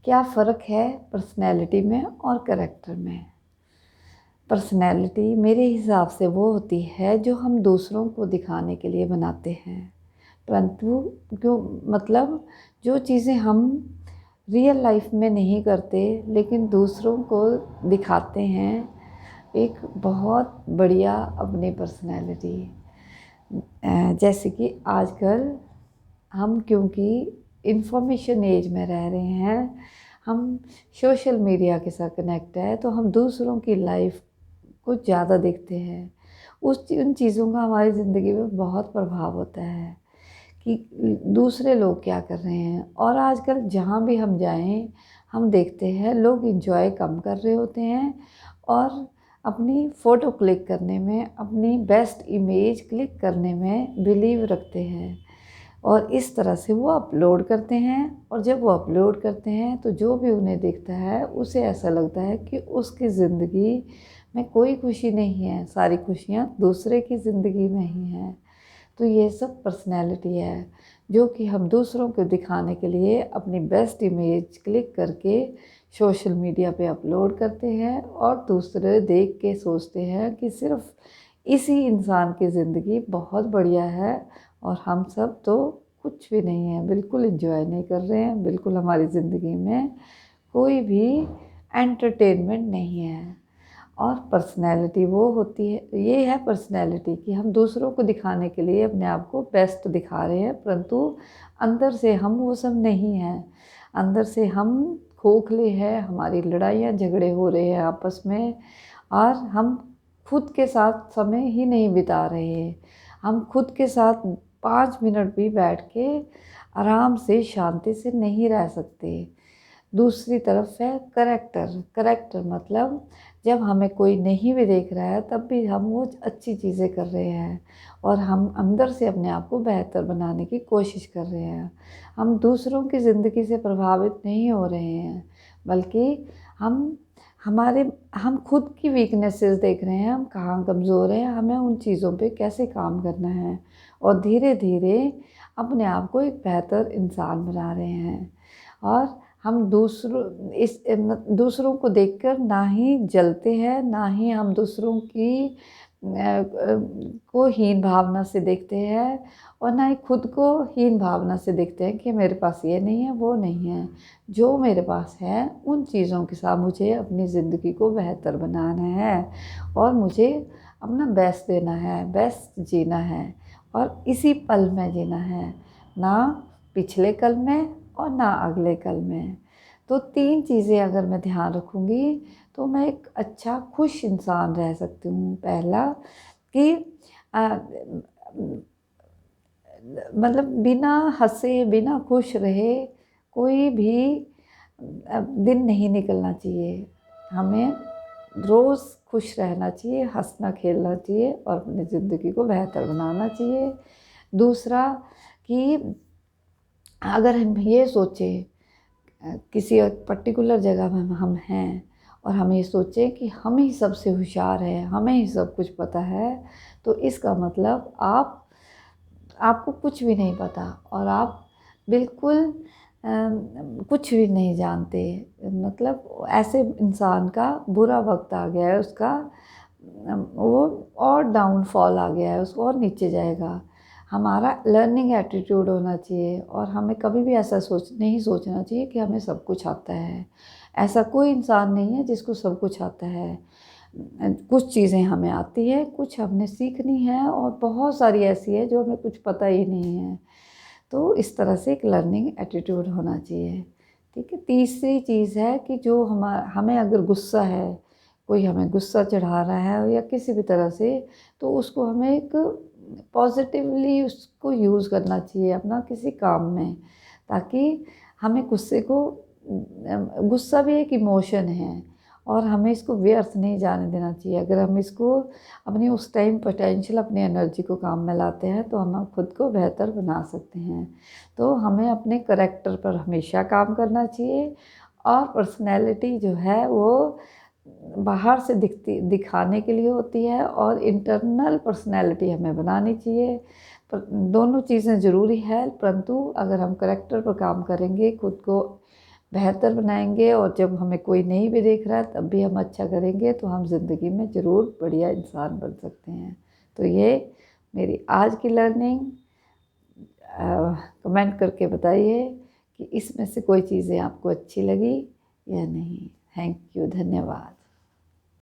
क्या फ़र्क है पर्सनैलिटी में और करैक्टर में? पर्सनैलिटी मेरे हिसाब से वो होती है जो हम दूसरों को दिखाने के लिए बनाते हैं, परंतु क्यों मतलब जो चीज़ें हम रियल लाइफ में नहीं करते लेकिन दूसरों को दिखाते हैं, एक बहुत बढ़िया अपनी पर्सनैलिटी। जैसे कि आजकल हम क्योंकि इंफॉर्मेशन एज में रह रहे हैं, हम सोशल मीडिया के साथ कनेक्ट है, तो हम दूसरों की लाइफ को ज़्यादा देखते हैं। उन चीज़ों का हमारी ज़िंदगी में बहुत प्रभाव होता है कि दूसरे लोग क्या कर रहे हैं। और आजकल जहाँ भी हम जाएं, हम देखते हैं लोग एंजॉय कम कर रहे होते हैं और अपनी फ़ोटो क्लिक करने में, अपनी बेस्ट इमेज क्लिक करने में बिलीव रखते हैं और इस तरह से वो अपलोड करते हैं। और जब वो अपलोड करते हैं तो जो भी उन्हें देखता है उसे ऐसा लगता है कि उसकी ज़िंदगी में कोई खुशी नहीं है, सारी खुशियाँ दूसरे की ज़िंदगी में ही हैं। तो ये सब पर्सनैलिटी है जो कि हम दूसरों को दिखाने के लिए अपनी बेस्ट इमेज क्लिक करके सोशल मीडिया पे अपलोड करते हैं और दूसरे देख के सोचते हैं कि सिर्फ इसी इंसान की ज़िंदगी बहुत बढ़िया है और हम सब तो कुछ भी नहीं है, बिल्कुल एंजॉय नहीं कर रहे हैं, बिल्कुल हमारी ज़िंदगी में कोई भी एंटरटेनमेंट नहीं है। और पर्सनैलिटी वो होती है, ये है पर्सनैलिटी कि हम दूसरों को दिखाने के लिए अपने आप को बेस्ट दिखा रहे हैं, परंतु अंदर से हम वो सब नहीं हैं। अंदर से हम खोखले हैं, हमारी लड़ाइयाँ झगड़े हो रहे हैं आपस में और हम खुद के साथ समय ही नहीं बिता रहे। हम खुद के साथ 5 मिनट भी बैठ के आराम से शांति से नहीं रह सकते। दूसरी तरफ है करैक्टर। करैक्टर मतलब जब हमें कोई नहीं भी देख रहा है तब भी हम वो अच्छी चीज़ें कर रहे हैं और हम अंदर से अपने आप को बेहतर बनाने की कोशिश कर रहे हैं। हम दूसरों की ज़िंदगी से प्रभावित नहीं हो रहे हैं, बल्कि हम खुद की वीकनेसेस देख रहे हैं, हम कहाँ कमज़ोर हैं, हमें उन चीज़ों पे कैसे काम करना है और धीरे धीरे अपने आप को एक बेहतर इंसान बना रहे हैं। और हम दूसरों को देखकर ना ही जलते हैं, ना ही हम दूसरों की को हीन भावना से देखते हैं और ना ही खुद को हीन भावना से देखते हैं कि मेरे पास ये नहीं है, वो नहीं है। जो मेरे पास है उन चीज़ों के साथ मुझे अपनी ज़िंदगी को बेहतर बनाना है और मुझे अपना बेस्ट देना है, बेस्ट जीना है और इसी पल में जीना है, ना पिछले कल में और ना अगले कल में। तो 3 चीज़ें अगर मैं ध्यान रखूँगी तो मैं एक अच्छा खुश इंसान रह सकती हूँ। पहला कि अ, मतलब बिना हँसे, बिना खुश रहे कोई भी दिन नहीं निकलना चाहिए। हमें रोज़ खुश रहना चाहिए, हँसना खेलना चाहिए और अपनी ज़िंदगी को बेहतर बनाना चाहिए। दूसरा कि अगर हम ये सोचें किसी एक पर्टिकुलर जगह में हम हैं और हम ये सोचें कि हम ही सबसे होशियार हैं, हमें ही सब कुछ पता है, तो इसका मतलब आपको कुछ भी नहीं पता और आप बिल्कुल कुछ भी नहीं जानते। मतलब ऐसे इंसान का बुरा वक्त आ गया है, उसका वो और डाउनफॉल आ गया है, उसको और नीचे जाएगा। हमारा लर्निंग एटीट्यूड होना चाहिए और हमें कभी भी ऐसा नहीं सोचना चाहिए कि हमें सब कुछ आता है। ऐसा कोई इंसान नहीं है जिसको सब कुछ आता है। कुछ चीज़ें हमें आती है, कुछ हमने सीखनी है और बहुत सारी ऐसी है जो हमें कुछ पता ही नहीं है। तो इस तरह से एक लर्निंग एटीट्यूड होना चाहिए। ठीक है। तीसरी चीज़ है कि जो हमें अगर गुस्सा है, कोई हमें गुस्सा चढ़ा रहा है या किसी भी तरह से, तो उसको हमें एक पॉजिटिवली उसको यूज़ करना चाहिए अपना किसी काम में, ताकि हमें गुस्सा भी एक इमोशन है और हमें इसको व्यर्थ नहीं जाने देना चाहिए। अगर हम इसको अपनी उस टाइम पोटेंशियल, अपनी एनर्जी को काम में लाते हैं तो हम खुद को बेहतर बना सकते हैं। तो हमें अपने करैक्टर पर हमेशा काम करना चाहिए और पर्सनैलिटी जो है वो बाहर से दिखाने के लिए होती है और इंटरनल पर्सनैलिटी हमें बनानी चाहिए। पर दोनों चीज़ें ज़रूरी है, परंतु अगर हम करैक्टर पर काम करेंगे, खुद को बेहतर बनाएंगे, और जब हमें कोई नहीं भी देख रहा है तब भी हम अच्छा करेंगे, तो हम ज़िंदगी में ज़रूर बढ़िया इंसान बन सकते हैं। तो ये मेरी आज की लर्निंग। कमेंट करके बताइए कि इसमें से कोई चीज़ें आपको अच्छी लगी या नहीं। थैंक यू, धन्यवाद।